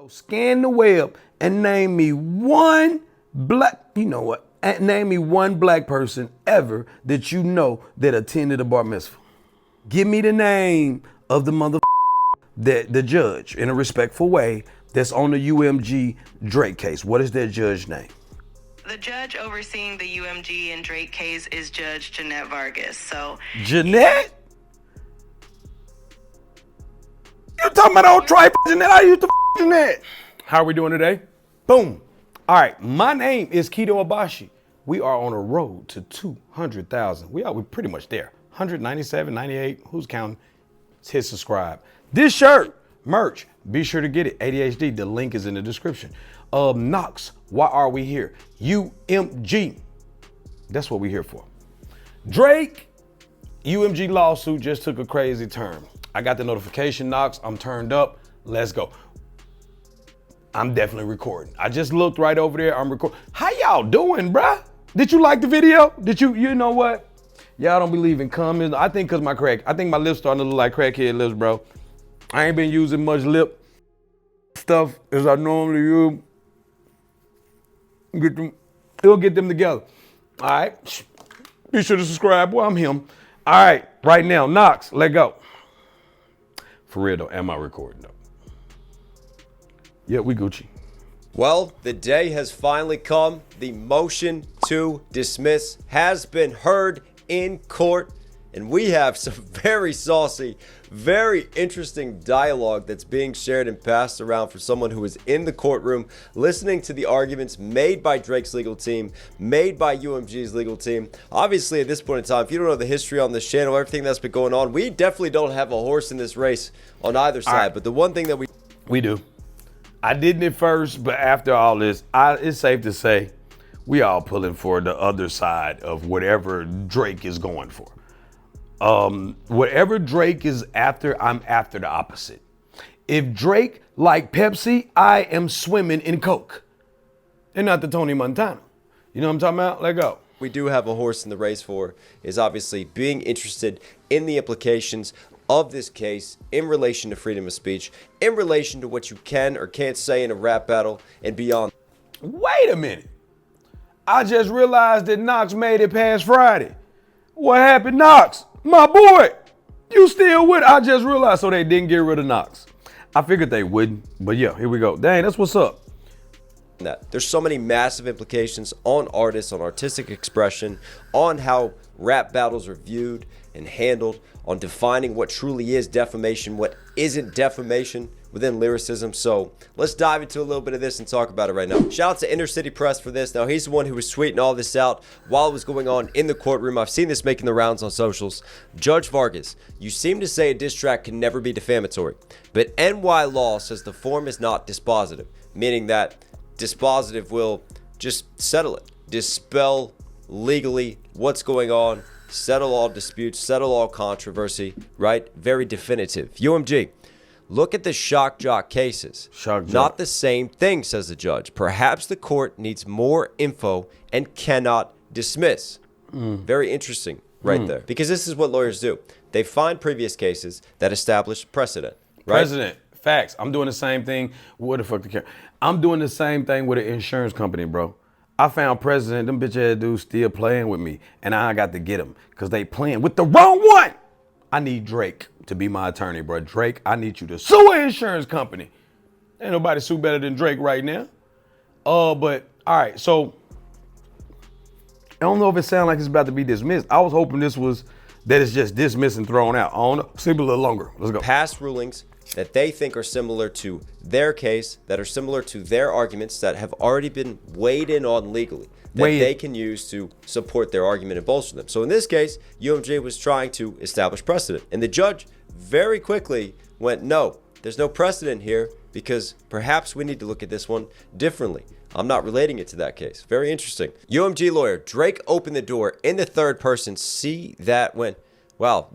Scan the web and name me one black, name me one black person ever that you know that attended a bar mitzvah. Give me the name of the that the judge, in a respectful way, that's on the UMG Drake case. What is that judge's name? The judge overseeing the UMG and Drake case is Judge Jeanette Vargas. So Jeanette? You talking about old tripe Jeanette? I used to Jeanette. How are we doing today? Boom. All right, my name is Kito Abashi. We are on a road to 200,000. We're pretty much there. 197, 98, who's counting? Hit subscribe. This shirt, merch, be sure to get it. ADHD, the link is in the description. Knox, why are we here? UMG, that's what we're here for. Drake, UMG lawsuit just took a crazy turn. I got the notification, Knox, I'm turned up, let's go. I'm definitely recording. I just looked right over there, I'm recording. How y'all doing, bruh? Did you like the video? You know what? Y'all don't believe in comments. I think my lips starting to look like crackhead lips, bro. I ain't been using much lip stuff as I normally use. It'll get them together. All right. Be sure to subscribe. Well, I'm him. All right. Right now, Knox, let go. For real though, am I recording though? Yeah, we Gucci. Well, the day has finally come. The motion to dismiss has been heard in court, and we have some very saucy, very interesting dialogue that's being shared and passed around for someone who is in the courtroom listening to the arguments made by Drake's legal team, made by UMG's legal team. Obviously, at this point in time, if you don't know the history on this channel, everything that's been going on, we definitely don't have a horse in this race on either side. Right. But the one thing that we do. I didn't at first, but after all this, it's safe to say we all pulling for the other side of whatever Drake is going for. Whatever Drake is after, I'm after the opposite. If Drake like Pepsi, I am swimming in Coke. And not the Tony Montana. You know what I'm talking about? Let go. We do have a horse in the race for is obviously being interested in the implications of this case in relation to freedom of speech, in relation to what you can or can't say in a rap battle and beyond. Wait a minute. I just realized that Knox made it past Friday. What happened, Knox? My boy, you still with? I just realized, so they didn't get rid of Knox. I figured they wouldn't, but yeah, here we go. Dang, that's what's up. There's so many massive implications on artists, on artistic expression, on how rap battles are viewed and handled, on defining what truly is defamation, what isn't defamation within lyricism. So let's dive into a little bit of this and talk about it right now. Shout out to Inner City Press for this. Now, he's the one who was tweeting all this out while it was going on in the courtroom. I've seen this making the rounds on socials. Judge Vargas, you seem to say a diss track can never be defamatory, but NY law says the form is not dispositive, meaning that dispositive will just settle it, dispel legally what's going on, settle all disputes, settle all controversy, right? Very definitive. UMG, look at the shock jock cases. Shock jock. Not the same thing, says the judge. Perhaps the court needs more info and cannot dismiss. Very interesting right there. Because this is what lawyers do. They find previous cases that establish precedent, right? Precedent. Facts. I'm doing the same thing. What the fuck? I'm doing the same thing with an insurance company, bro. I found precedent. Them bitch ass dudes still playing with me, and I got to get them because they playing with the wrong one. I need Drake to be my attorney, bro. Drake, I need you to sue an insurance company. Ain't nobody sue better than Drake right now. But all right, so I don't know if it sounds like it's about to be dismissed. I was hoping this was that it's just dismissed and thrown out. I don't know. Sleep a little longer. Let's go. Past rulings that they think are similar to their case, that are similar to their arguments that have already been weighed in on legally, that they can use to support their argument and bolster them. So in this case, UMG was trying to establish precedent. And the judge very quickly went, no, there's no precedent here because perhaps we need to look at this one differently. I'm not relating it to that case. Very interesting. UMG lawyer, Drake opened the door in the third person. See that when... Wow,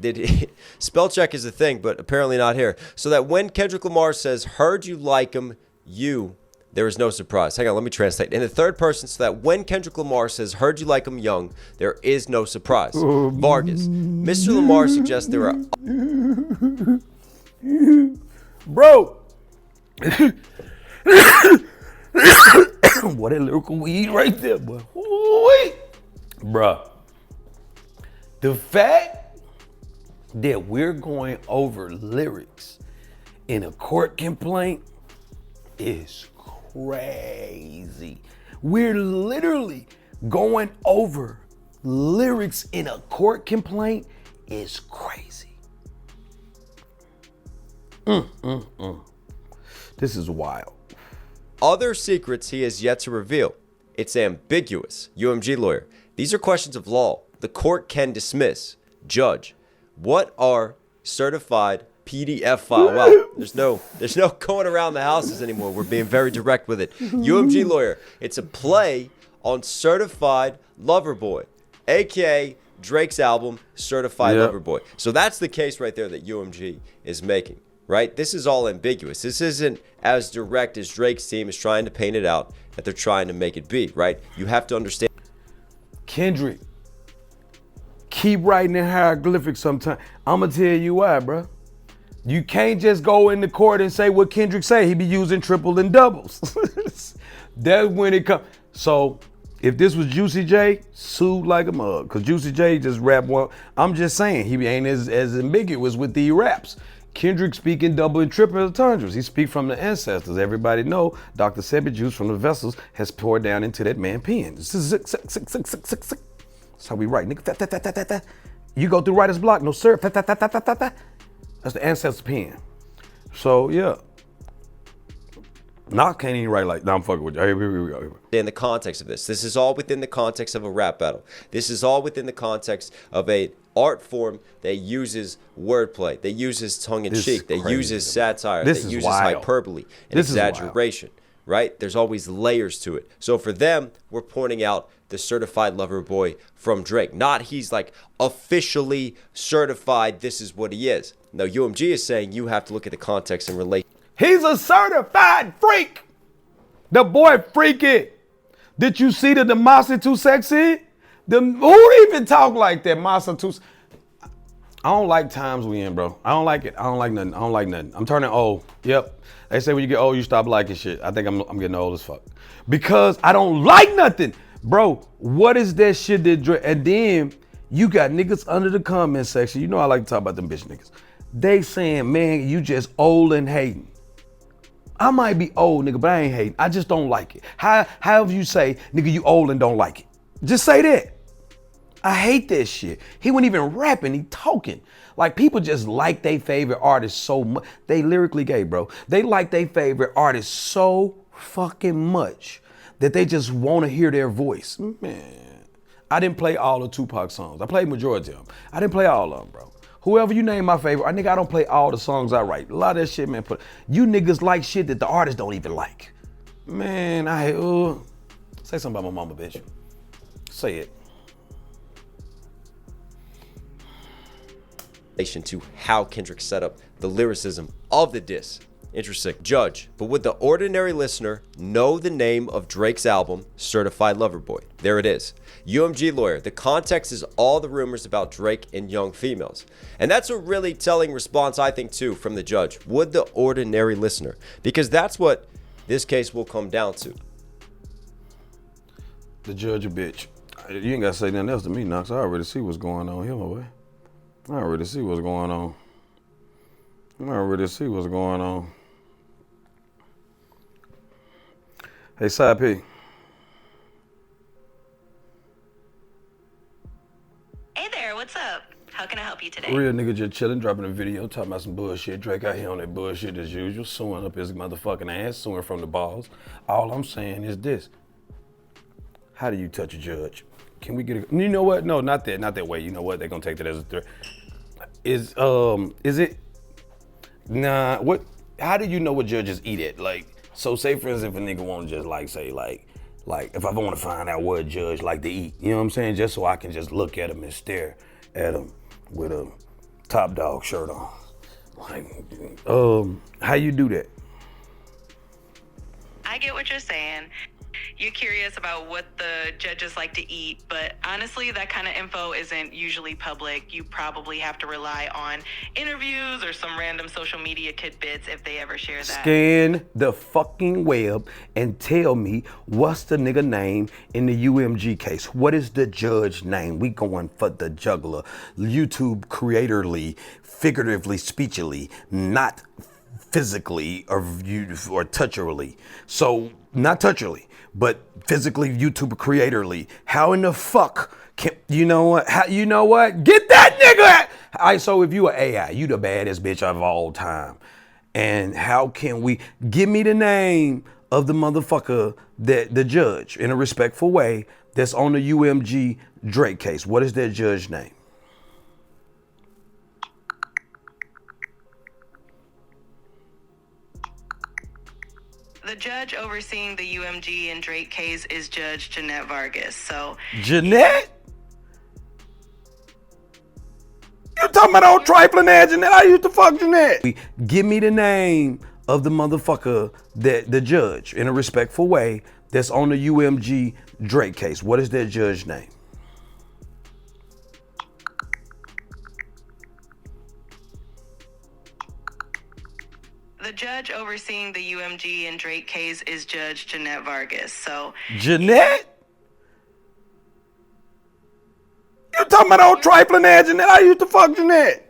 spell check is a thing, but apparently not here. So that when Kendrick Lamar says, heard you like him, there is no surprise. Hang on, let me translate. In the third person, so that when Kendrick Lamar says, heard you like him young, there is no surprise. Vargas, Mr. Lamar suggests there are... Bro, What that lyrical weed right there, boy. Ooh-wee. Bruh. The fact that we're going over lyrics in a court complaint is crazy. We're literally going over lyrics in a court complaint is crazy. This is wild. Other secrets he has yet to reveal. It's ambiguous. UMG lawyer. These are questions of law. The court can dismiss. Judge. What are certified PDF file? Wow, there's no going around the houses anymore. We're being very direct with it. UMG lawyer. It's a play on Certified Lover Boy, aka Drake's album Certified Lover Boy. So that's the case right there that UMG is making. Right? This is all ambiguous. This isn't as direct as Drake's team is trying to paint it out that they're trying to make it be, right? You have to understand. Kendrick, keep writing in hieroglyphics sometime. I'm going to tell you why, bro. You can't just go into court and say what Kendrick say. He be using triple and doubles. That's when it comes. So if this was Juicy J, sued like a mug. Because Juicy J just rap one. I'm just saying, he ain't as ambiguous with the raps. Kendrick speaking double and triple entendres. He speak from the ancestors. Everybody know Dr. Sebi juice from the vessels has poured down into that man pen. That's how we write, nigga. You go through writer's block, no sir. That's the ancestor pen. So yeah. Knox can't even write like, nah, I'm fucking with you. Here we go. In the context of this is all within the context of a rap battle. This is all within the context of a art form that uses wordplay, that uses tongue-in-cheek, that uses satire, that uses hyperbole and exaggeration, right? There's always layers to it. So for them, we're pointing out the Certified Lover Boy from Drake. Not he's like officially certified, this is what he is. No, UMG is saying you have to look at the context and relate. He's a certified freak. The boy freaky. Did you see the Monster Too Sexy? Who even talk like that? Monster Too. I don't like times we in, bro. I don't like it. I don't like nothing. I'm turning old. Yep. They say when you get old, you stop liking shit. I think I'm getting old as fuck. Because I don't like nothing. Bro, what is that shit that and then you got niggas under the comment section. You know I like to talk about them bitch niggas. They saying, man, you just old and hating. I might be old, nigga, but I ain't hating. I just don't like it. However you say, nigga, you old and don't like it. Just say that. I hate that shit. He wasn't even rapping, he talking. Like people just like their favorite artist so much. They lyrically gay, bro. They like their favorite artist so fucking much that they just want to hear their voice. Man, I didn't play all of Tupac songs. I played majority of them. I didn't play all of them, bro. Whoever you name my favorite, nigga, I don't play all the songs I write. A lot of that shit, man, you niggas like shit that the artists don't even like. Man, say something about my mama, bitch. Say it. To how Kendrick set up the lyricism of the diss. Interesting. Judge, but would the ordinary listener know the name of Drake's album, Certified Lover Boy? There it is. UMG lawyer, the context is all the rumors about Drake and young females. And that's a really telling response, I think, too, from the judge. Would the ordinary listener? Because that's what this case will come down to. The judge a bitch. You ain't got to say nothing else to me, Knox. I already see what's going on here, my boy. I already see what's going on. Hey, Side P. Hey there, what's up? How can I help you today? Real nigga just chilling, dropping a video, talking about some bullshit. Drake out here on that bullshit as usual, suing up his motherfucking ass, suing from the balls. All I'm saying is this. How do you touch a judge? Can we get a, you know what? No, not that way. You know what? They're gonna take that as a threat. Is it, nah, what, how do you know what judges eat at? Like, so say for instance, if a nigga wanna just like say like if I wanna find out what a judge like to eat, you know what I'm saying? Just so I can just look at him and stare at him with a Top Dog shirt on. Like, how you do that? I get what you're saying. you're curious about what the judges like to eat, but honestly, that kind of info isn't usually public. You probably have to rely on interviews or some random social media tidbits if they ever share that. Scan the fucking web and tell me what's the nigga name in the UMG case. What is the judge name? We going for the juggler. YouTube creatorly, figuratively, speechily, not physically or toucherly. So not toucherly, but physically, YouTube creatorly. How in the fuck can you know what? Get that nigga! All right, so if you are AI, you the baddest bitch of all time. And how can we give me the name of the motherfucker that the judge in a respectful way that's on the UMG Drake case? What is that judge name? The judge overseeing the UMG and Drake case is Judge Jeanette Vargas. So Jeanette? You talking about old trifling ass Jeanette? I used to fuck Jeanette. Give me the name of the motherfucker that the judge in a respectful way that's on the UMG Drake case. What is that judge name? the judge overseeing the UMG and Drake case is Judge Jeanette Vargas. So Jeanette? You talking about old trifling ass Jeanette? I used to fuck Jeanette.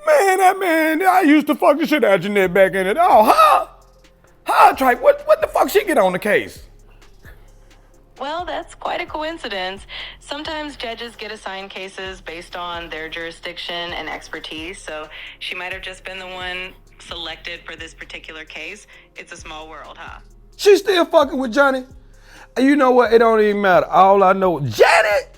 I used to fuck the shit out of Jeanette back in it. Oh, huh? Huh, Tripe? What the fuck she get on the case? well, that's quite a coincidence. Sometimes judges get assigned cases based on their jurisdiction and expertise, so she might have just been the one selected for this particular case. It's a small world, huh? She still fucking with Johnny? You know what? It don't even matter. All I know, Janet!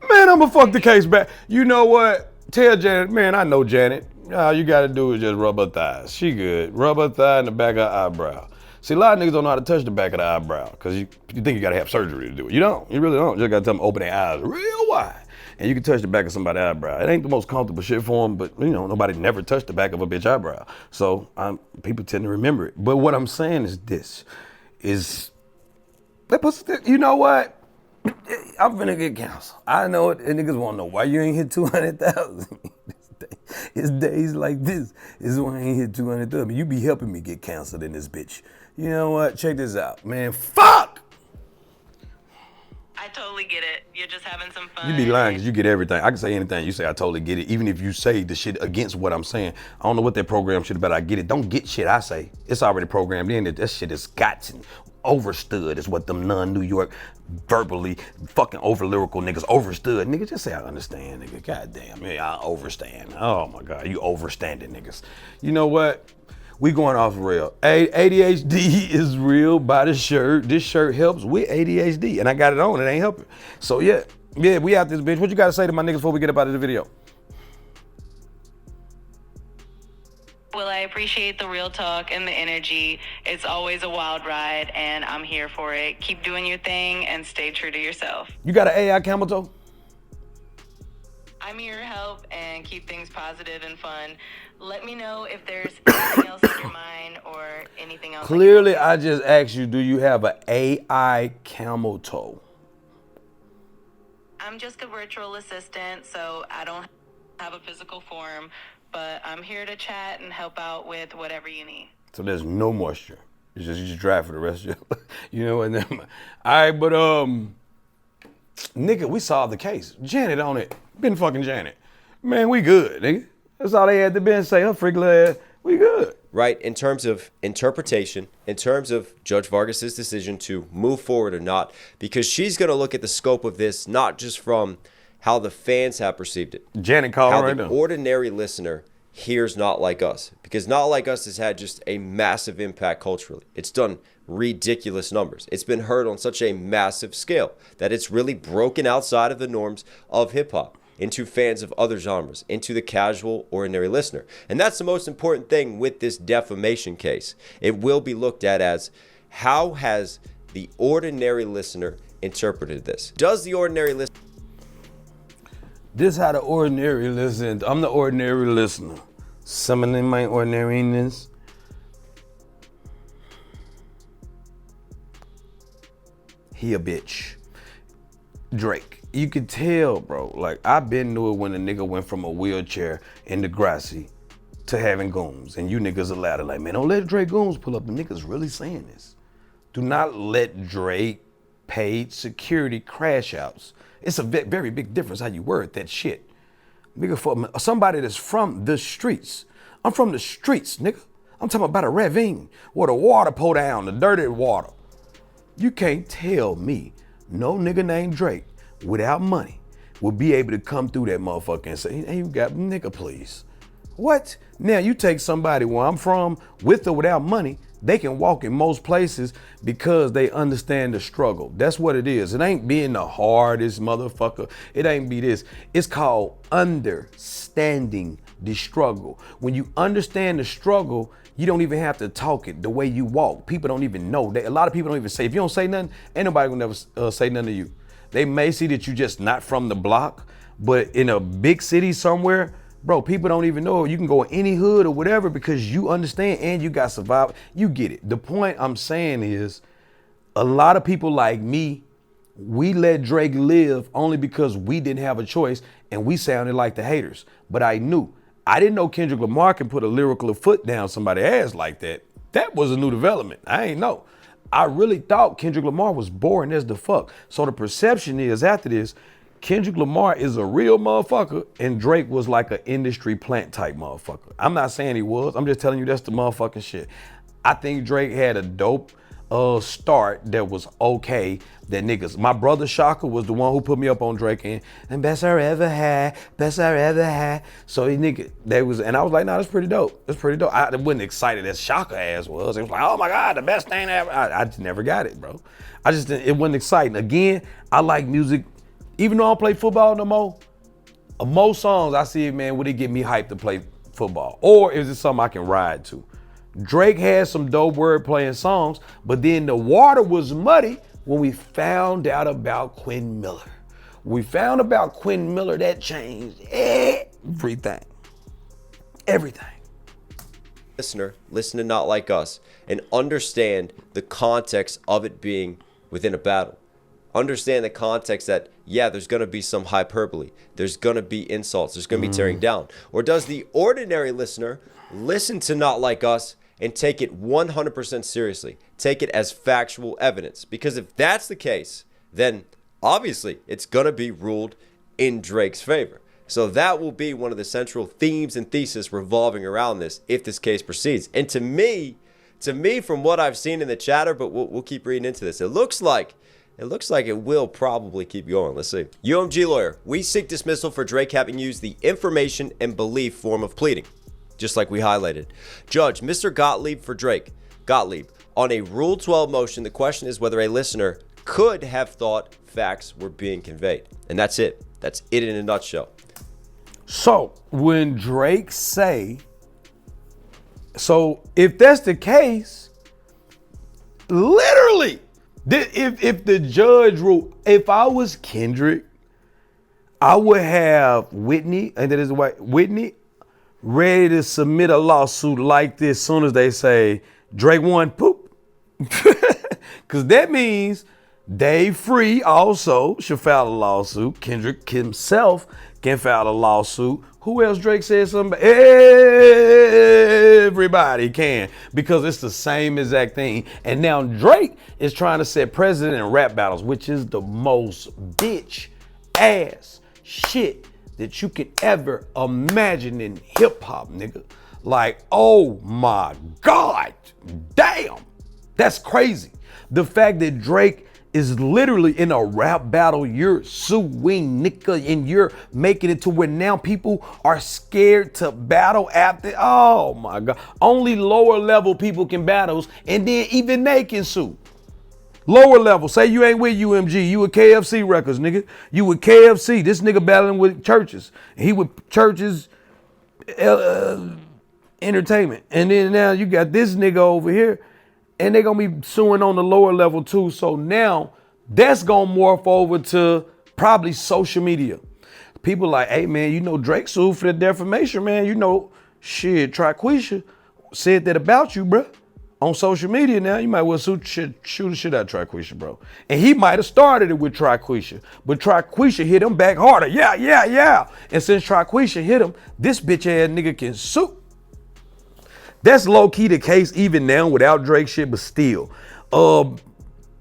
Man, I'ma fuck the case back. You know what? Tell Janet, man, I know Janet. All you gotta do is just rub her thighs. She good. Rub her thigh in the back of her eyebrow. See, a lot of niggas don't know how to touch the back of the eyebrow because you think you gotta have surgery to do it. You don't. You really don't. You just gotta tell them open their eyes real wide. And you can touch the back of somebody's eyebrow. It ain't the most comfortable shit for them, but you know, nobody never touched the back of a bitch eyebrow. So people tend to remember it. But what I'm saying is this, you know what? I'm finna get canceled. I know it, and niggas wanna know why you ain't hit 200,000. It's days like this is why I ain't hit 200,000. You be helping me get canceled in this bitch. You know what? Check this out, man. Fuck! I totally get it. You're just having some fun. You be lying because you get everything. I can say anything. You say I totally get it. Even if you say the shit against what I'm saying. I don't know what that program shit about. I get it. Don't get shit I say. It's already programmed in. That shit is gotten overstood is what them non-New York verbally fucking over lyrical niggas overstood. Nigga, just say I understand, nigga. God damn, yeah, I overstand. Oh my God, you overstanding niggas. You know what? We going off rail. ADHD is real. Buy the shirt. This shirt helps with ADHD. And I got it on. It ain't helping. So yeah, we out this bitch. What you got to say to my niggas before we get up out of the video? Well, I appreciate the real talk and the energy. It's always a wild ride, and I'm here for it. Keep doing your thing and stay true to yourself. You got an AI camel toe? I'm here to help and keep things positive and fun. Let me know if there's anything else on your mind or anything else. Clearly, I just asked you, do you have an AI camel toe? I'm just a virtual assistant, so I don't have a physical form, but I'm here to chat and help out with whatever you need. So there's no moisture. You just dry for the rest of your you know what? All right, but nigga, we solved the case. Janet on it. Been fucking Janet. Man, we good, nigga. That's all they had to be and say, her freakly ass, we good. Right, in terms of interpretation, in terms of Judge Vargas's decision to move forward or not, because she's going to look at the scope of this not just from how the fans have perceived it, Janet called how right the now. ordinary listener hears Not Like Us, because Not Like Us has had just a massive impact culturally. It's done ridiculous numbers. It's been heard on such a massive scale that it's really broken outside of the norms of hip-hop into fans of other genres, into the casual, ordinary listener. And that's the most important thing with this defamation case. It will be looked at as, how has the ordinary listener interpreted this? Does the ordinary listener... This how the ordinary listen. I'm the ordinary listener. Summoning my ordinariness. he a bitch. Drake, you could tell, bro. Like, I've been to it when a nigga went from a wheelchair in Degrassi to having goons, and you niggas allowed it. Like, man, don't let Drake goons pull up. The niggas really saying this. Do not let Drake paid security crash outs. It's a very big difference how you word that shit. Nigga, for somebody that's from the streets. I'm from the streets, nigga. I'm talking about a ravine where the water pour down, the dirty water. You can't tell me no nigga named Drake without money will be able to come through that motherfucker and say, hey, you got nigga, please. What? Now you take somebody where I'm from with or without money, they can walk in most places because they understand the struggle. That's what it is. It ain't being the hardest motherfucker. It ain't be this. It's called understanding the struggle. When you understand the struggle, you don't even have to talk it the way you walk. People don't even know. A lot of people don't even say, if you don't say nothing, ain't nobody gonna never say nothing to you. They may see that you just not from the block, but in a big city somewhere, bro, people don't even know. You can go in any hood or whatever because you understand and you got survival. You get it. The point I'm saying is a lot of people like me, we let Drake live only because we didn't have a choice and we sounded like the haters. But I knew. I didn't know Kendrick Lamar can put a lyrical foot down somebody's ass like that. That was a new development. I ain't know. I really thought Kendrick Lamar was boring as the fuck. So the perception is after this, Kendrick Lamar is a real motherfucker and Drake was like an industry plant type motherfucker. I'm not saying he was. I'm just telling you that's the motherfucking shit. I think Drake had a dope start that was okay. That niggas, my brother Shaka was the one who put me up on Drake and best I ever had, best I ever had. So he nigga, they was, and I was like, nah, that's pretty dope. That's pretty dope. I wasn't excited as Shaka ass was. It was like, oh my God, the best thing ever. I just never got it, bro. It wasn't exciting. Again, I like music. Even though I don't play football no more, most songs I see, man, would it get me hyped to play football? Or is it something I can ride to? Drake had some dope word playing songs, but then the water was muddy when we found out about Quinn Miller. When we found about Quinn Miller, that changed everything. Everything. Listener, listen to Not Like Us and understand the context of it being within a battle. Understand the context that, yeah, there's going to be some hyperbole. There's going to be insults. There's going to be tearing down. Or does the ordinary listener listen to Not Like Us and take it 100% seriously? Take it as factual evidence. Because if that's the case, then obviously it's going to be ruled in Drake's favor. So that will be one of the central themes and thesis revolving around this if this case proceeds. And to me, from what I've seen in the chatter, but we'll keep reading into this, it looks like it will probably keep going. Let's see. UMG lawyer, we seek dismissal for Drake having used the information and belief form of pleading, just like we highlighted. Judge, Mr. Gottlieb for Drake. Gottlieb, on a Rule 12 motion, the question is whether a listener could have thought facts were being conveyed. And that's it. That's it in a nutshell. So when Drake say, so if that's the case, literally, if the judge ruled, if I was Kendrick, I would have Whitney, and that is why Whitney, ready to submit a lawsuit like this as soon as they say Drake won, poop. Because that means Dave Free also should file a lawsuit. Kendrick himself can file a lawsuit. Who else Drake said something about? Everybody can, because it's the same exact thing. And now Drake is trying to set precedent in rap battles, which is the most bitch ass shit that you can ever imagine in hip hop, nigga. Like, oh my God, damn, that's crazy. The fact that Drake is literally in a rap battle, you're suing, nigga, and you're making it to where now people are scared to battle after. Oh my God. Only lower level people can battle, and then even they can sue. Lower level, say you ain't with UMG, you with KFC Records, nigga. You with KFC, this nigga battling with Churches. He with Churches Entertainment. And then now you got this nigga over here, and they're gonna be suing on the lower level too. So now that's gonna morph over to probably social media. People like, hey man, you know Drake sued for the defamation, man. You know, shit, Triquisha said that about you, bruh. on social media now, you might well shoot the shit out of Triquisha, bro. And he might have started it with Triquisha, but Triquisha hit him back harder. Yeah. And since Triquisha hit him, this bitch ass nigga can sue. That's low key the case even now without Drake shit, but still.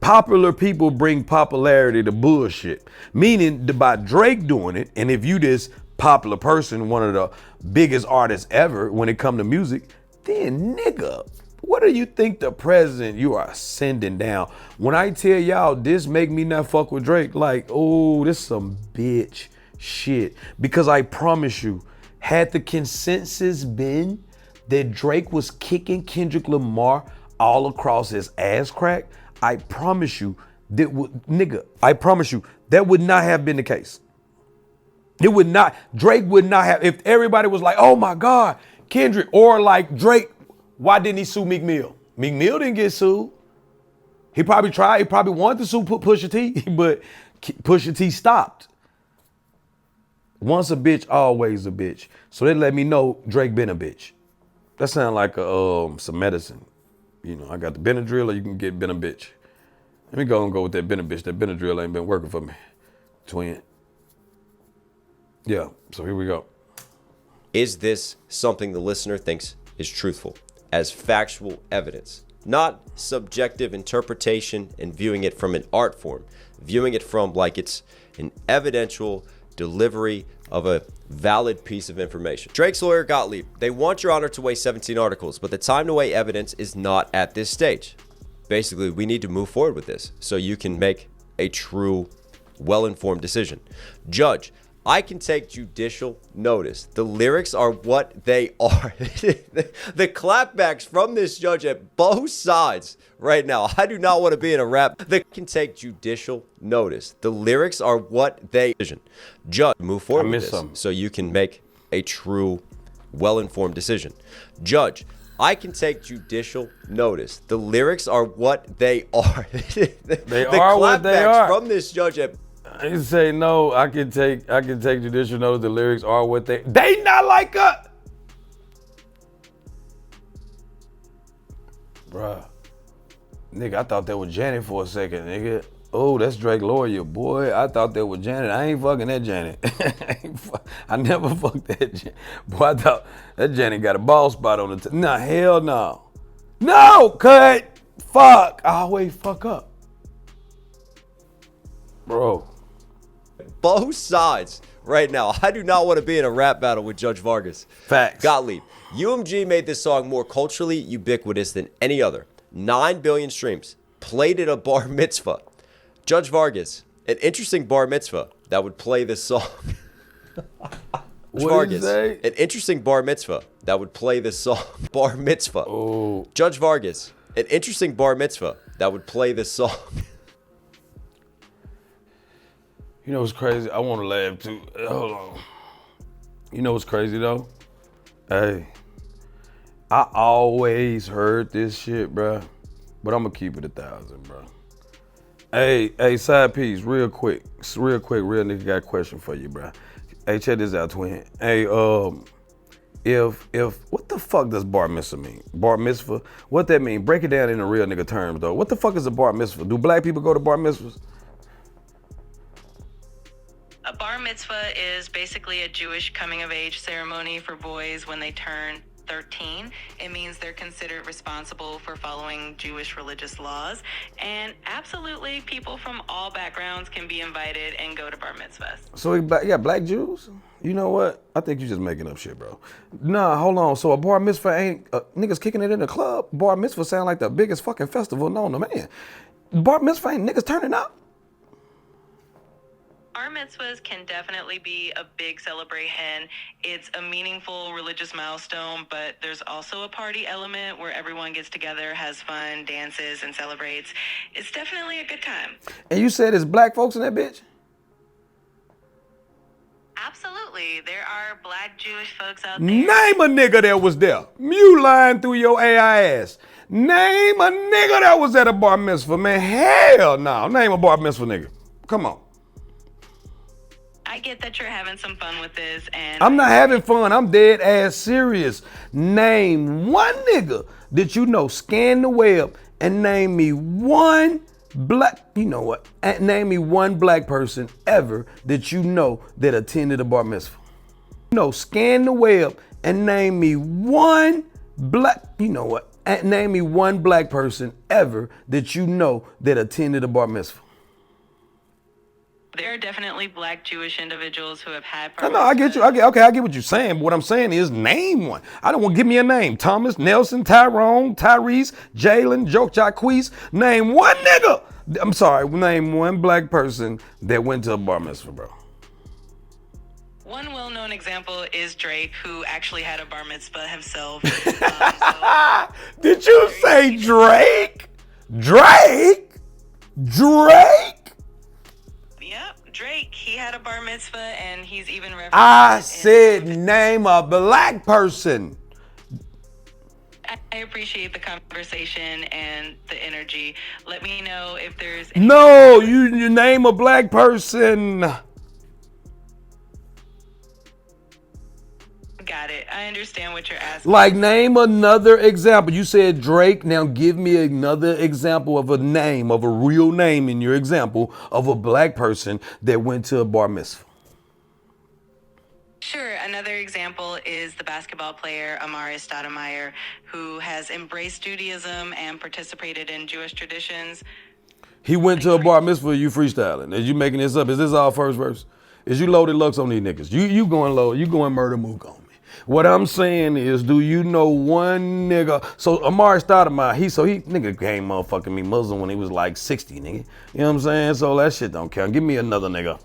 Popular people bring popularity to bullshit. Meaning by Drake doing it, and if you this popular person, one of the biggest artists ever when it come to music, then nigga, what do you think the president you are sending down? When I tell y'all this make me not fuck with Drake, like, oh, this some bitch shit. Because I promise you, had the consensus been that Drake was kicking Kendrick Lamar all across his ass crack, I promise you, I promise you, that would not have been the case. It would not, Drake would not have, if everybody was like, oh my God, Kendrick, or like Drake, why didn't he sue Meek Mill? Meek Mill didn't get sued. He probably tried, he probably wanted to sue Pusha T, but Pusha T stopped. Once a bitch, always a bitch. So they let me know Drake been a bitch. That sound like some medicine. You know, I got the Benadryl, or you can get been a bitch. Let me go and go with that been a bitch. That Benadryl ain't been working for me, twin. Yeah, so here we go. Is this something the listener thinks is truthful as factual evidence, not subjective interpretation and viewing it from an art form, viewing it from like it's an evidential delivery of a valid piece of information? Drake's lawyer Gottlieb, they want Your Honor to weigh 17 articles, but the time to weigh evidence is not at this stage. Basically, we need to move forward with this so you can make a true, well-informed decision. Judge, I can take judicial notice. The lyrics are what they are. The clapbacks from this judge at both sides right now. I do not want to be in a rap. They can take judicial notice. The lyrics are what they vision. Judge, move forward with this so you can make a true, well-informed decision. Judge, I can take judicial notice. The lyrics are what they are. They are what they are. From this judge at I say no. I can take judicial notice. The lyrics are what they not like us, bruh. Nigga, I thought that was Janet for a second, nigga. Oh, that's Drake lawyer, boy. I thought that was Janet. I ain't fucking that Janet. I never fucked that Janet. Boy, I thought that Janet got a bald spot on the nah, hell no. No, cut. Fuck. I always fuck up. Bro. Both sides right now. I do not want to be in a rap battle with Judge Vargas. Facts. Gottlieb, UMG made this song more culturally ubiquitous than any other. 9 billion streams. Played at a bar mitzvah. Judge Vargas, an interesting bar mitzvah that would play this song. Judge Vargas, an interesting bar mitzvah that would play this song. Bar mitzvah. Oh. Judge Vargas, an interesting bar mitzvah that would play this song. You know what's crazy? I want to laugh too. Hold on. You know what's crazy though? Hey, I always heard this shit, bruh, but I'm gonna keep it 1,000, bro. Hey, side piece, real quick, real nigga got a question for you, bruh. Hey, check this out, twin. Hey, if what the fuck does bar mitzvah mean? Bar mitzvah? What that mean? Break it down in the real nigga terms though. What the fuck is a bar mitzvah? Do black people go to bar mitzvahs? A bar mitzvah is basically a Jewish coming-of-age ceremony for boys when they turn 13. It means they're considered responsible for following Jewish religious laws. And absolutely, people from all backgrounds can be invited and go to bar mitzvahs. So you got black Jews? You know what? I think you're just making up shit, bro. Nah, hold on. So a bar mitzvah ain't niggas kicking it in the club. Bar mitzvah sound like the biggest fucking festival known to man. Bar mitzvah ain't niggas turning up. Bar mitzvahs can definitely be a big celebration. It's a meaningful religious milestone, but there's also a party element where everyone gets together, has fun, dances, and celebrates. It's definitely a good time. And you said it's black folks in that bitch? Absolutely. There are black Jewish folks out there. Name a nigga that was there. You lying through your AI ass. Name a nigga that was at a bar mitzvah, man. Hell no. Name a bar mitzvah nigga. Come on. I get that you're having some fun with this, and I'm not having fun. I'm dead ass serious. Name one nigga that you know, scan the web and name me one black, you know what? Name me one black person ever that you know that attended a bar mitzvah. No, scan the web and name me one black, you know what? Name me one black person ever that you know that attended a bar mitzvah. There are definitely black Jewish individuals who have had. No, I get you. I get what you're saying. But what I'm saying is name one. I don't want to give me a name. Thomas, Nelson, Tyrone, Tyrese, Jalen, Joke Jacquees. Name one nigga. I'm sorry. Name one black person that went to a bar mitzvah, bro. One well-known example is Drake, who actually had a bar mitzvah himself. Did you say Drake? Drake? Yep, Drake. He had a bar mitzvah, and he's even referenced. I said name a black person. I appreciate the conversation and the energy. Let me know if there's. No, you name a black person. Got it. I understand what you're asking. Like, name another example. You said Drake. Now give me another example of a name, of a real name in your example of a black person that went to a bar mitzvah. Sure. Another example is the basketball player Amari Stoudemire, who has embraced Judaism and participated in Jewish traditions. He went to a bar mitzvah. You freestyling? Is you making this up? Is this all first verse? Is you loaded lux on these niggas? You going low? You going murder mook on me? What I'm saying is, do you know one nigga? So Amari Stoudemire, he nigga came motherfucking me Muslim when he was like 60, nigga. You know what I'm saying? So that shit don't count. Give me another nigga.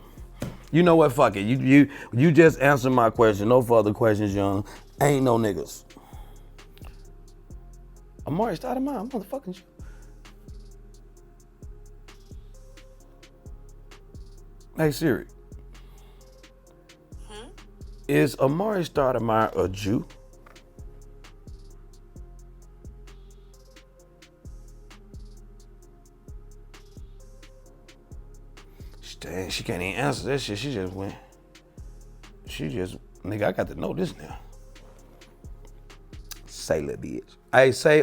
You know what? Fuck it. You just answered my question. No further questions, young. Ain't no niggas. Amari Stoudemire, I'm motherfucking you. Hey Siri. Is Amari Stoudemire a Jew? Dang, she can't even answer that shit. She just went. Nigga, I got to know this now. Say, little bitch. Hey, say,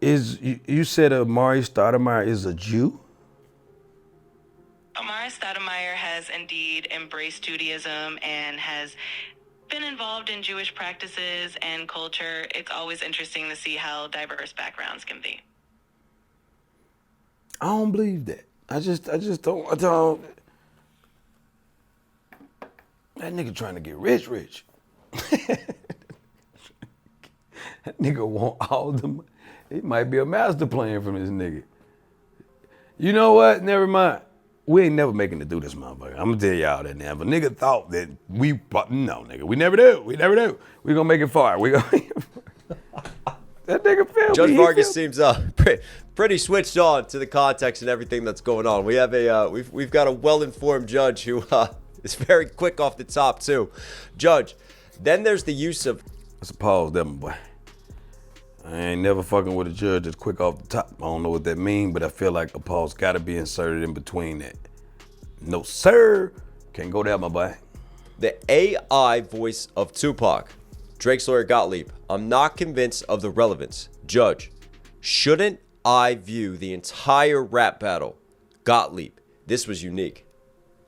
you said Amari Stoudemire is a Jew? Amari Stoudemire has indeed embraced Judaism and has been involved in Jewish practices and culture. It's always interesting to see how diverse backgrounds can be. I don't believe that. I don't. That nigga trying to get rich. That nigga want all them. It might be a master plan from this nigga. You know what? Never mind. We ain't never making it do this, motherfucker. I'm gonna tell y'all that now. If a nigga thought that no, nigga, we never do. We gonna make it far. That nigga feel Judge me. Vargas seems pretty switched on to the context and everything that's going on. We have we've got a well-informed judge who is very quick off the top too. Judge, then there's the use of. That's a pause there, my boy. I ain't never fucking with a judge that's quick off the top. I don't know what that means, but I feel like a pause gotta be inserted in between that. No, sir. Can't go there, my boy. The AI voice of Tupac. Drake's lawyer Gottlieb. I'm not convinced of the relevance. Judge, shouldn't I view the entire rap battle? Gottlieb, this was unique.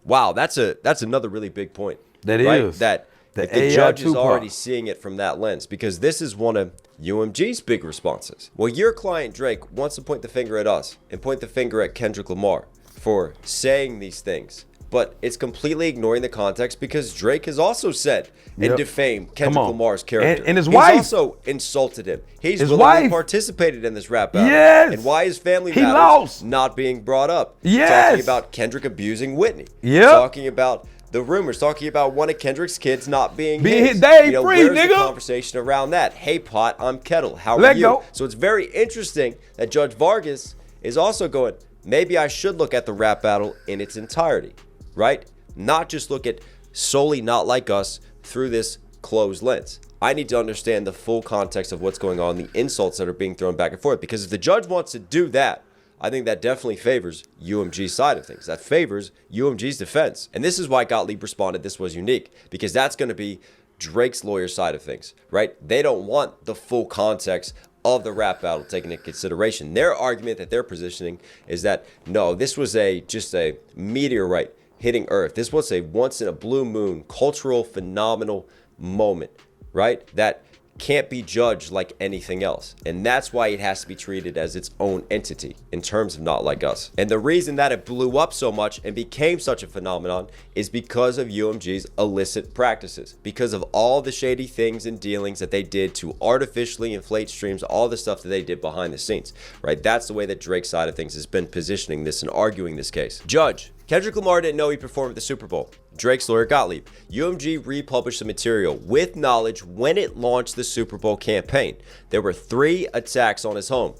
Wow, that's another really big point. That right? is. That the judge is already seeing it from that lens, because this is one of UMG's big responses. Well, your client Drake wants to point the finger at us and point the finger at Kendrick Lamar for saying these things. But it's completely ignoring the context, because Drake has also said and defamed Kendrick Lamar's character. And his wife. He's also insulted him. He's his willingly wife participated in this rap battle. Yes. And why his family He matters lost. not being brought up. Yes. Talking about Kendrick abusing Whitney. Yep. Talking about the rumors, talking about one of Kendrick's kids not being his. They ain't free, where's nigga. the conversation around that? Hey, Pot, I'm Kettle. How are Let you? go. So it's very interesting that Judge Vargas is also going, maybe I should look at the rap battle in its entirety, right? Not just look at solely Not Like Us through this closed lens. I need to understand the full context of what's going on, the insults that are being thrown back and forth. Because if the judge wants to do that, I think that definitely favors UMG's side of things. That favors UMG's defense. And this is why Gottlieb responded this was unique, because that's going to be Drake's lawyer side of things, right? They don't want the full context of the rap battle taken into consideration. Their argument that they're positioning is that, no, this was just a meteorite hitting Earth. This was a once in a blue moon cultural phenomenal moment, right? That can't be judged like anything else. And that's why it has to be treated as its own entity in terms of Not Like Us. And the reason that it blew up so much and became such a phenomenon is because of UMG's illicit practices, because of all the shady things and dealings that they did to artificially inflate streams, all the stuff that they did behind the scenes, right? That's the way that Drake's side of things has been positioning this and arguing this case. Judge: Kendrick Lamar didn't know he performed at the Super Bowl. Drake's lawyer Gottlieb: UMG republished the material with knowledge when it launched the Super Bowl campaign. There were 3 attacks on his home.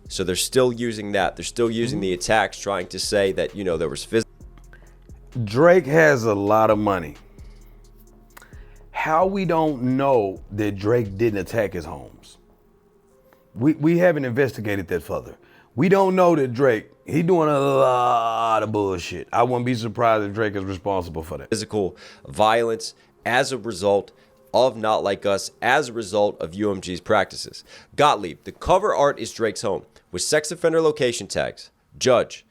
So they're still using that. They're still using the attacks, trying to say that, there was physical. Drake has a lot of money. How we don't know that Drake didn't attack his homes? We haven't investigated that further. We don't know that Drake, he doing a lot of bullshit. I wouldn't be surprised if Drake is responsible for that. Physical violence as a result of Not Like Us, as a result of UMG's practices. Gottlieb: the cover art is Drake's home with sex offender location tags. Judge: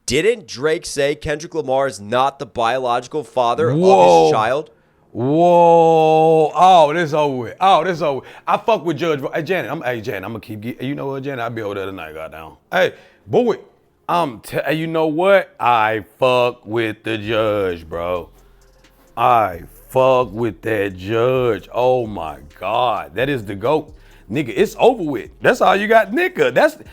didn't Drake say Kendrick Lamar is not the biological father of his child? Whoa. Oh, this over with. I fuck with Judge. Hey, Janet, I'm gonna keep you know what, Janet? I'll be over there tonight, goddamn. Hey, boy, you know what? I fuck with the judge, bro. I fuck with that judge. Oh my God. That is the GOAT. Nigga, it's over with. That's all you got, nigga.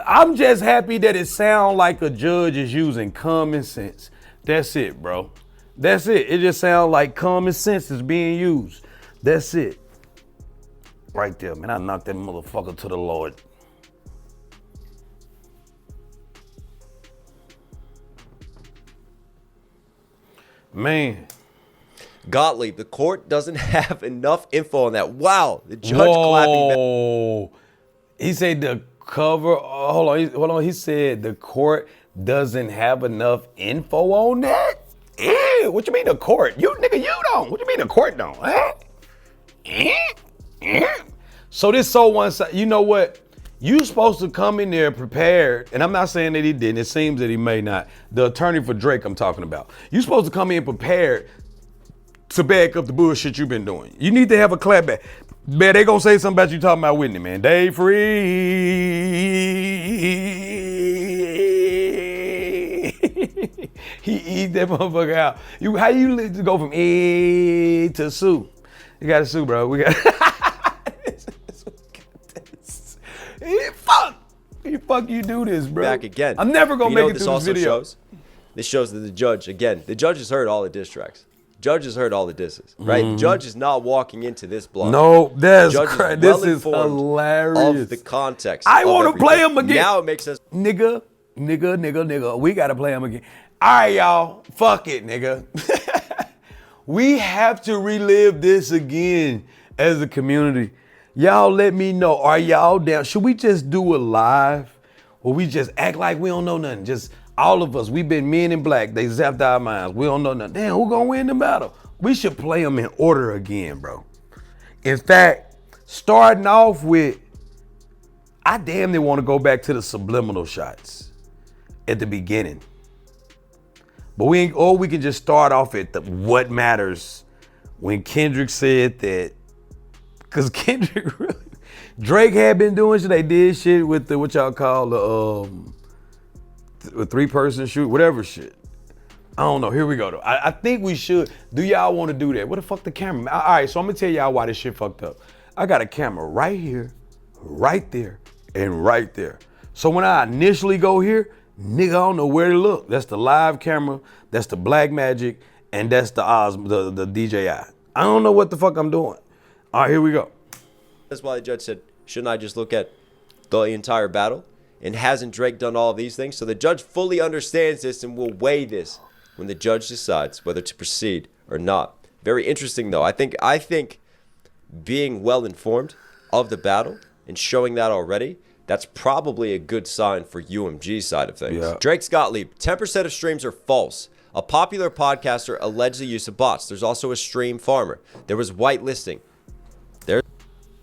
I'm just happy that it sounds like a judge is using common sense. That's it, bro. That's it. It just sounds like common sense is being used. That's it. Right there, man. I knocked that motherfucker to the Lord. Man. Gottlieb: the court doesn't have enough info on that. Wow. The judge clapping back. Whoa. He said the cover, hold on. He said the court doesn't have enough info on that? Ew, what you mean the court? You don't. What you mean the court don't? So this so one-sided. You know what? You supposed to come in there prepared, and I'm not saying that he didn't. It seems that he may not. The attorney for Drake I'm talking about. You supposed to come in prepared to back up the bullshit you've been doing. You need to have a clapback. Man, they gonna say something about you talking about Whitney, man. They free. He eat that motherfucker out. How you go from A to sue? You gotta sue, bro. We got fuck you do this, bro. Back again. I'm never gonna make it through this video. This shows that the judge has heard all the diss tracks. Judge has heard all the disses, right? The judge is not walking into this block. No, that's crazy. This is hilarious. Of the context. I want to play him again. Now it makes sense. Nigga. We got to play him again. All right, y'all. Fuck it, nigga. We have to relive this again as a community. Y'all let me know. Are y'all down? Should we just do a live? Or we just act like we don't know nothing? Just all of us. We've been men in black. They zapped our minds. We don't know nothing. Damn, who gonna win the battle? We should play them in order again, bro. In fact, starting off with, I damn near want to go back to the subliminal shots at the beginning. But we can just start off at the what matters when Kendrick said that, because Kendrick really, Drake had been doing shit. They did shit with the, what y'all call the 3-person shoot, whatever shit. I don't know. Here we go though. I think we should. Do y'all want to do that? What the fuck the camera? All right, so I'm gonna tell y'all why this shit fucked up. I got a camera right here, right there, and right there. So when I initially go here, nigga, I don't know where to look. That's the live camera, that's the Black Magic, and that's the the DJI. I don't know what the fuck I'm doing. All right, here we go. That's why the judge said, shouldn't I just look at the entire battle? And hasn't Drake done all of these things? So the judge fully understands this and will weigh this when the judge decides whether to proceed or not. Very interesting though. I think being well informed of the battle and showing that already, that's probably a good sign for UMG's side of things. Yeah. Drake's Gottlieb: 10% of streams are false. A popular podcaster alleged the use of bots. There's also a stream farmer. There was whitelisting.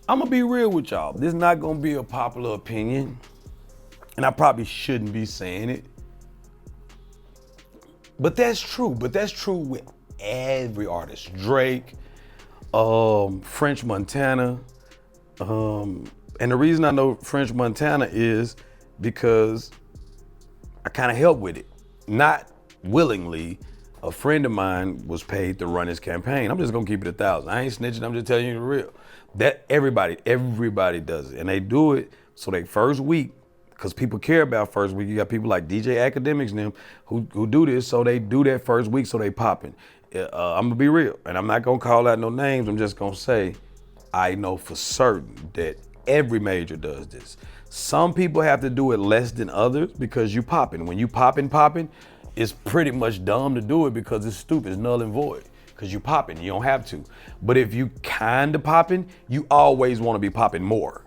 I'm gonna be real with y'all. This is not gonna be a popular opinion, and I probably shouldn't be saying it. But that's true. But that's true with every artist. Drake, French Montana. And the reason I know French Montana is because I kind of helped with it. Not willingly. A friend of mine was paid to run his campaign. I'm just gonna keep it 1,000. I ain't snitching, I'm just telling you the real. That everybody does it. And they do it so they first week, because people care about first week. You got people like DJ Academics and them who do this, so they do that first week so they popping. I'm gonna be real, and I'm not gonna call out no names. I'm just gonna say, I know for certain that every major does this. Some people have to do it less than others because you popping. When you popping, it's pretty much dumb to do it because it's stupid, it's null and void. Because you popping, you don't have to. But if you kinda popping, you always wanna be popping more.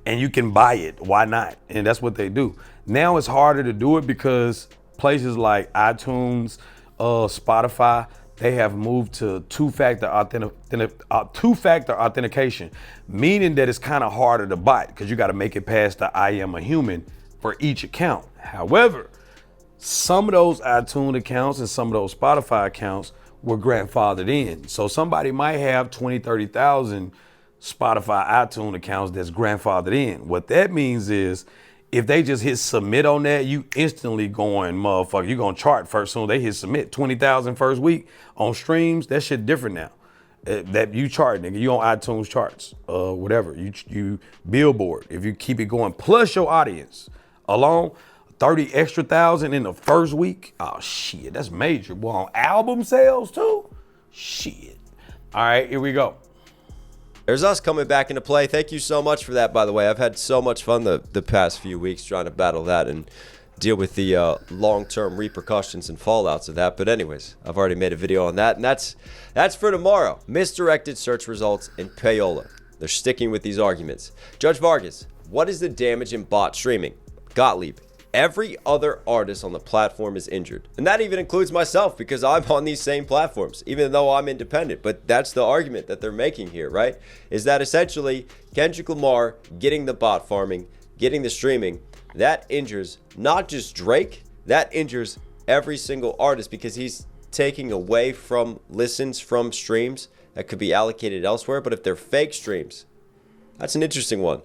And you can buy it, why not? And that's what they do. Now it's harder to do it because places like iTunes, Spotify, they have moved to two-factor authentication, meaning that it's kind of harder to buy because you got to make it past the I am a human for each account. However, some of those iTunes accounts and some of those Spotify accounts were grandfathered in. So somebody might have 20, 30,000 Spotify iTunes accounts that's grandfathered in. What that means is if they just hit submit on that, you instantly going, motherfucker, you gonna chart first soon. They hit submit 20,000 first week on streams. That shit different now. That you chart, nigga. You on iTunes charts, whatever. You Billboard. If you keep it going, plus your audience alone, 30 extra thousand in the first week. Oh shit, that's major. Boy, on album sales too? Shit. All right, here we go. There's us coming back into play. Thank you so much for that, by the way. I've had so much fun the past few weeks trying to battle that and deal with the long-term repercussions and fallouts of that. But anyways, I've already made a video on that, and that's for tomorrow. Misdirected search results in payola. They're sticking with these arguments. Judge Vargas, what is the damage in bot streaming? Gottlieb, every other artist on the platform is injured. And that even includes myself because I'm on these same platforms, even though I'm independent. But that's the argument that they're making here, right? Is that essentially Kendrick Lamar getting the bot farming, getting the streaming, that injures not just Drake, that injures every single artist because he's taking away from listens from streams that could be allocated elsewhere. But if they're fake streams, that's an interesting one.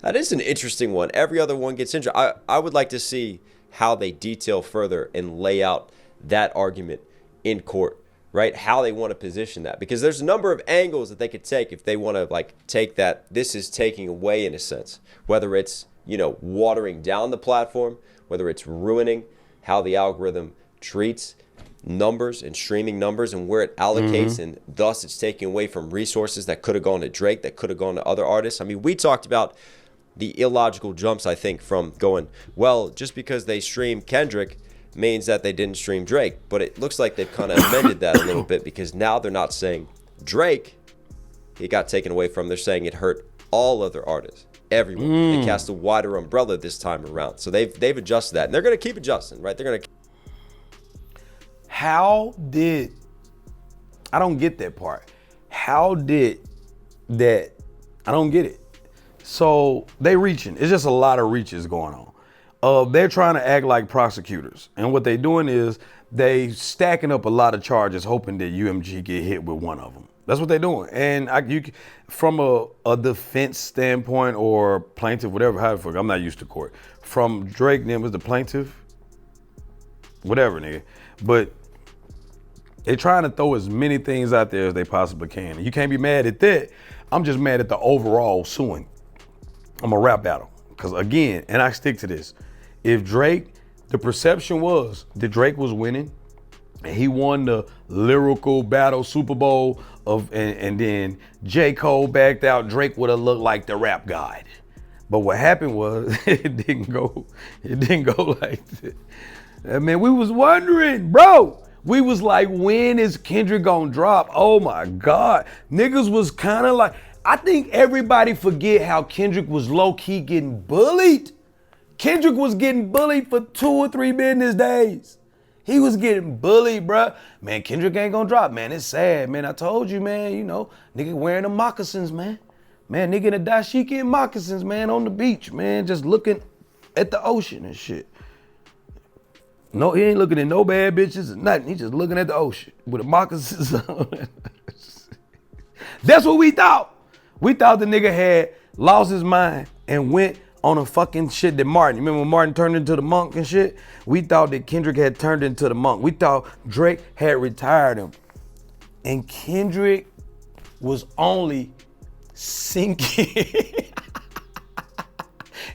That is an interesting one. Every other one gets injured. I would like to see how they detail further and lay out that argument in court, right? How they want to position that. Because there's a number of angles that they could take if they want to like take that. This is taking away in a sense, whether it's, you know, watering down the platform, whether it's ruining how the algorithm treats numbers and streaming numbers and where it allocates, and thus it's taking away from resources that could have gone to Drake, that could have gone to other artists. I mean, we talked about the illogical jumps, I think, from going, well, just because they stream Kendrick means that they didn't stream Drake. But it looks like they've kind of amended that a little bit because now they're not saying Drake, he got taken away from. They're saying it hurt all other artists, everyone. They cast a wider umbrella this time around. So they've adjusted that. And they're going to keep adjusting, right? They're going to. How did, I don't get that part. How did that, I don't get it. So they reaching. It's just a lot of reaches going on. They're trying to act like prosecutors. And what they're doing is they stacking up a lot of charges hoping that UMG get hit with one of them. That's what they're doing. And from a defense standpoint or plaintiff, whatever, I'm not used to court. From Drake, then was the plaintiff, whatever, nigga. But they're trying to throw as many things out there as they possibly can. And you can't be mad at that. I'm just mad at the overall suing. I'm a rap battle. Because again, and I stick to this, if Drake, the perception was that Drake was winning and he won the Lyrical Battle Super Bowl and then J. Cole backed out, Drake would have looked like the rap god. But what happened was it didn't go like that. I mean, we was wondering, bro. We was like, when is Kendrick gonna drop? Oh my God. Niggas was kind of like, I think everybody forget how Kendrick was low-key getting bullied. Kendrick was getting bullied for 2 or 3 business days. He was getting bullied, bruh. Man, Kendrick ain't gonna drop, man. It's sad, man. I told you, man, you know, nigga wearing the moccasins, man. Man, nigga in the dashiki and moccasins, man, on the beach, man, just looking at the ocean and shit. No, he ain't looking at no bad bitches or nothing. He just looking at the ocean with the moccasins on. That's what we thought. We thought the nigga had lost his mind and went on a fucking shit that Martin. You remember when Martin turned into the monk and shit? We thought that Kendrick had turned into the monk. We thought Drake had retired him. And Kendrick was only sinking.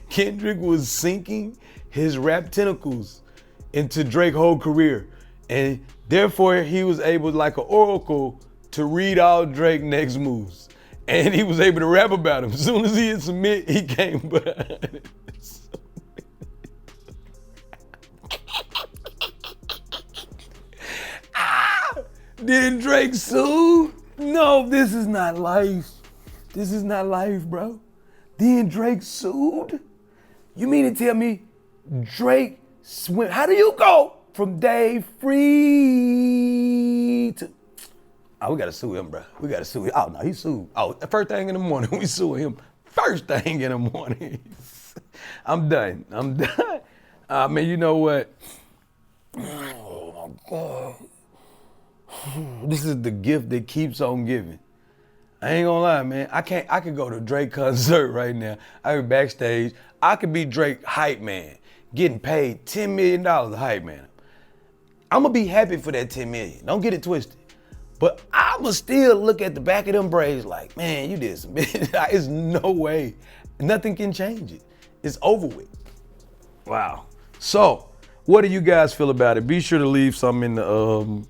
Kendrick was sinking his rap tentacles into Drake's whole career. And therefore he was able, like an oracle, to read all Drake's next moves. And he was able to rap about him. As soon as he hit submit, he came behind. Then Drake sued? No, this is not life. This is not life, bro. Then Drake sued? You mean to tell me Drake swim? How do you go from Dave Free to... Oh, we gotta sue him, bro. We gotta sue him. Oh, no, he sued. Oh, the first thing in the morning, we sue him. First thing in the morning. I'm done. Man, you know what? Oh, my God. This is the gift that keeps on giving. I ain't gonna lie, man. I could go to Drake concert right now. I could backstage. I could be Drake hype man, getting paid $10 million to hype man. I'm gonna be happy for that 10 million. Don't get it twisted. But I'ma still look at the back of them braids like, man, you did some business. There's no way. Nothing can change it. It's over with. Wow. So, what do you guys feel about it? Be sure to leave something in the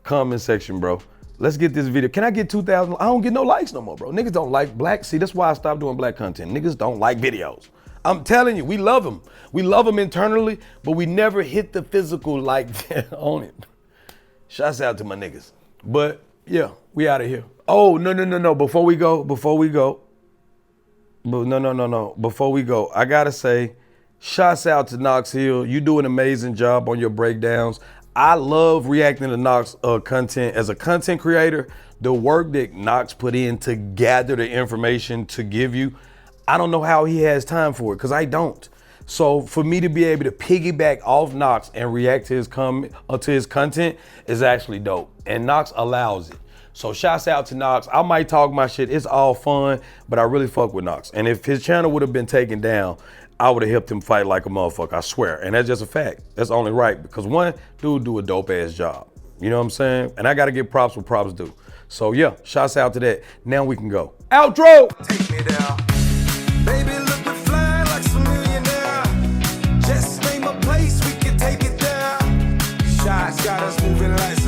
comment section, bro. Let's get this video. Can I get 2,000? I don't get no likes no more, bro. Niggas don't like black. See, that's why I stopped doing black content. Niggas don't like videos. I'm telling you, we love them. We love them internally, but we never hit the physical like that on it. Shouts out to my niggas. But yeah, we out of here. Oh, no. Before we go. I gotta say, shouts out to Knox Hill. You do an amazing job on your breakdowns. I love reacting to Knox content. As a content creator, the work that Knox put in to gather the information to give you, I don't know how he has time for it, because I don't. So for me to be able to piggyback off Knox and react to his content is actually dope. And Knox allows it. So shouts out to Knox. I might talk my shit. It's all fun, but I really fuck with Knox. And if his channel would have been taken down, I would have helped him fight like a motherfucker, I swear. And that's just a fact. That's only right, because one dude do a dope ass job. You know what I'm saying? And I gotta give props what props do. So yeah, shouts out to that. Now we can go. Outro! Take me down. Baby, look, we're flying like some millionaire. Just name a place, we can take it there. Shots got us moving like